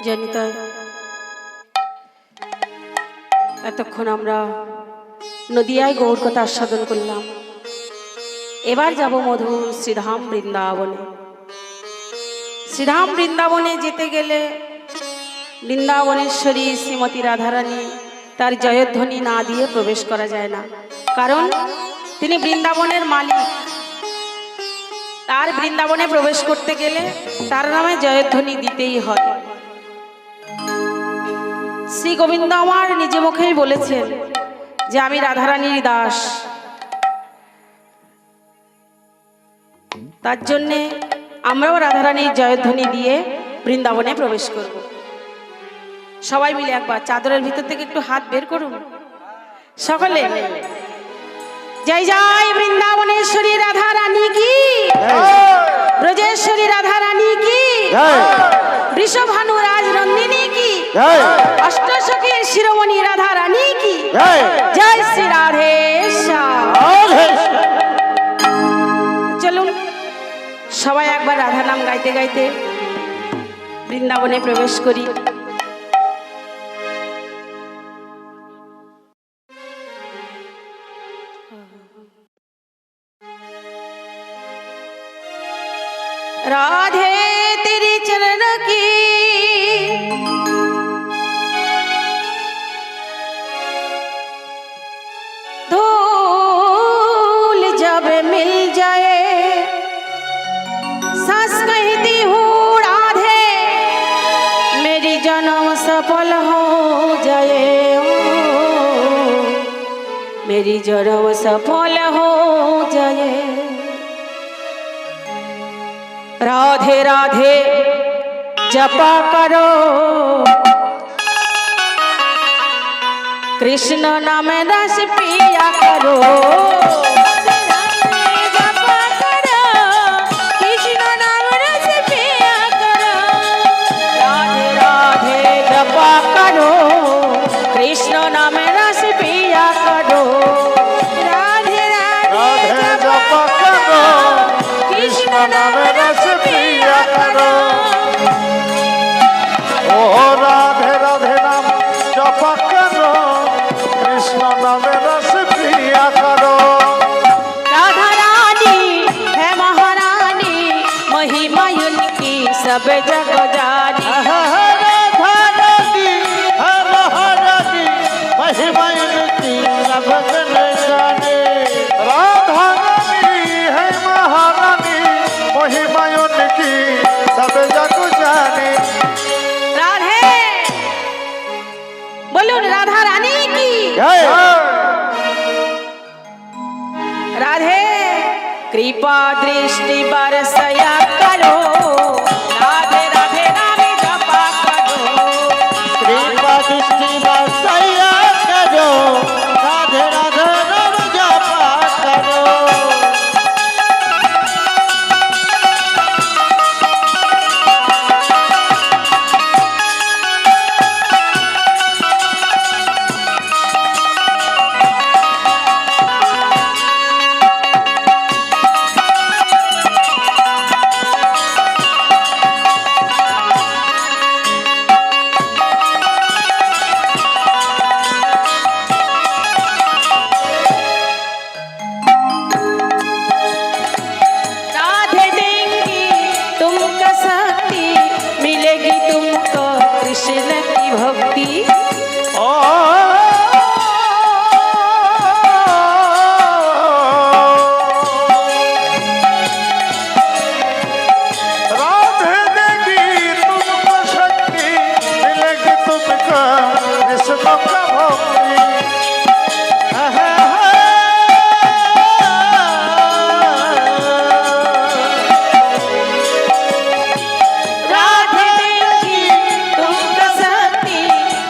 জনিতা এতক্ষণ আমরা নদিয়ায় গৌর কথা আস্বাদন করলাম। এবার যাব মধুর শ্রীধাম বৃন্দাবনে। শ্রীধাম বৃন্দাবনে যেতে গেলে বৃন্দাবনেশ্বরী শ্রীমতী রাধারানী তার জয়ধ্বনি না দিয়ে প্রবেশ করা যায় না, কারণ তিনি বৃন্দাবনের মালিক। তার বৃন্দাবনে প্রবেশ করতে গেলে তার নামে জয়ধ্বনি দিতেই হয়। শ্রী গোবিন্দ আমার নিজ মুখেই বলেছেন যে আমি রাধারানীর দাস। তার জন্যে আমরাও রাধারানীর জয়ধ্বনি দিয়ে বৃন্দাবনে প্রবেশ করব। সবাই মিলে একবার চাদরের ভিতর থেকে একটু হাত বের করুন সকলে। জয় জয় বৃন্দাবনেশ্বরী রাধা রানী কি, ব্রজেশ্বরী রাধা রানী কি, বৃষভানু রাজ নন্দিনী কি, অষ্টসখীর শিরোমণি রাধা রানী কি, জয় শ্রী রাধে শ্যাম। চলুন সবাই একবার রাধা নাম গাইতে গাইতে বৃন্দাবনে প্রবেশ করি। राधे तेरे चरण की धूल जब मिल जाए, सांस कहती हूँ राधे मेरी जन्म सफल हो जाए, मेरी जन्म सफल हो जाए। राधे राधे जपा करो, कृष्ण नाम रस पिया करो, जपा करो, कृष्ण नाम रस पिया करो, राधे राधे जपा करो, कृष्ण नाम रस पिया करो, राधे राधे जपा करो, कृष्ण नाम रस पिया करो। ओ राधे राधे नाम जपा करो, कृष्ण नाम रस पिया करो। राधा रानी है महारानी, महिमा उनकी सब जग जानी, राधा रानी है महारानी, महिमा उनकी सब जग जाने। राधा रानी है महारानी, महिमा उनकी सब जग जाने। राधे बोलूं राधा रानी की राधे कृपा दृष्टि बरसया करो, राधे राधे नाम जपा करो, कृपा दृष्टि बरसया करो, राधे राधे नाम जपा करो। राधे देंगी तुमको शक्ति, मिलेगी तुमको कृष्ण की भक्ति, ओ राधे देगी तुमको शक्ति, मिलेगी तुमको कृष्ण का भक्ति। राधे देंगी तुमको शक्ति,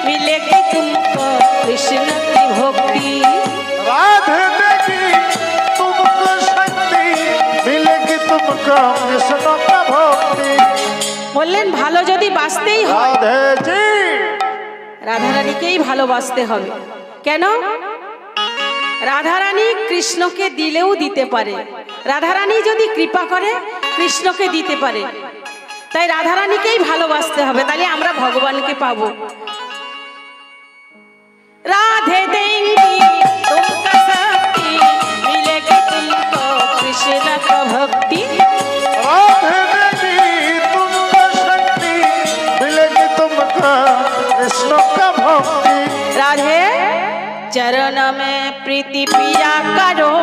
मिलेगी तुमको कृष्ण की भक्ति, राधे देगी तुमको शक्ति, मिलेगी तुमको कृष्ण का भक्ति। বললেন ভালো যদি বাঁচতেই হয় राधे जी রাধারানীকেই ভালোবাসতে হবে। কেন? রাধারানী কৃষ্ণকে দিলেও দিতে পারে, রাধারানী যদি কৃপা করে কৃষ্ণকে দিতে পারে। তাই রাধারানীকেই ভালোবাসতে হবে, তাহলে আমরা ভগবানকে পাবো। राधे देंगी तुमका शक्ति, मिलेगी तुमको कृष्ण का भक्ति। राधे देगी तुमको शक्ति, मिलेगी तुमको कृष्ण का भक्ति। राधे चरण में प्रीति पिया करो,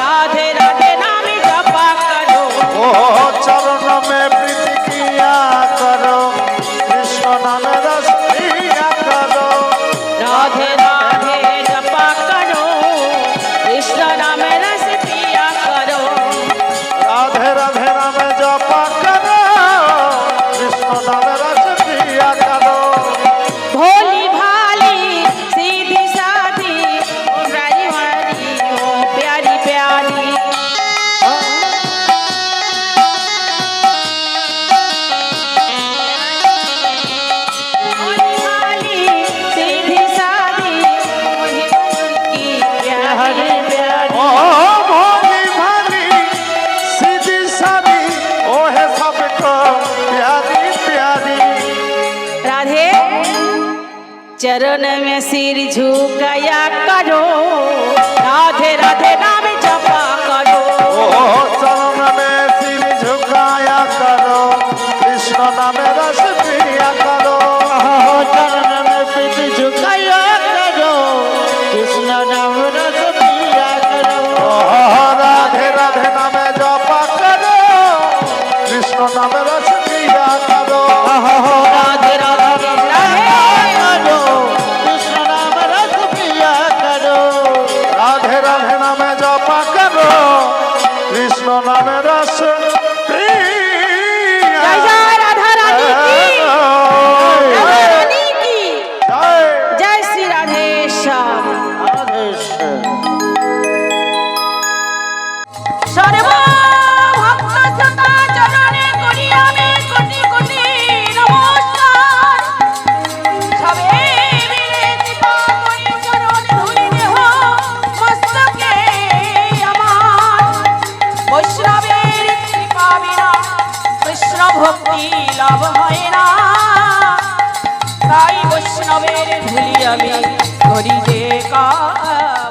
राधे राधे नाम जपा करो। ओ चरण में प्रीति किया करो, कृष्ण नाम रस पिया करो। राधे राधे जपा करो, कृष्ण नाम रस पिया करो। राधे राधे नाम जपा करो, कृष्ण नाम रस पिया करो। भोली भाली सीधी सादी, ओ प्यारी वाली ओ प्यारी प्यारी। भोली भाली सीधी सादी, मोही की प्यारी प्यारी। ओ भोली भाली सीधी सादी, ओ है सबको प्यारी प्यारी। राधे चरण में सिर झुकाया करो, राधे राधे नाम जपा करो। ओ चरण में सिर झुकाया करो, कृष्ण नाम रस पिया करो। चरण में सिर झुकाया करो, कृष्ण नाम रस पिया करो। राधे राधे नाम जपा करो, कृष्ण नाम रस पिया करो। राधे राधे राधे कृष्ण नाम रस पिया करो। राधे राधे नाम जपा करो, कृष्ण नाम रस जय जय राधा रानी की, राधा रानी की जय। जय श्री राधेश्याम। सर्व भक्त सदा चरणे कরি আমি কোটি কোটি নমস্কার। সবে মিলে কৃপা করি চরণ ধুলি দেহ মস্তকে আমার। বৈষ্ণবের কৃপা বিনা কৃষ্ণ ভক্তি লাভ হয় না, তাই বৈষ্ণবের ধুলি আমি করি যে কাজ।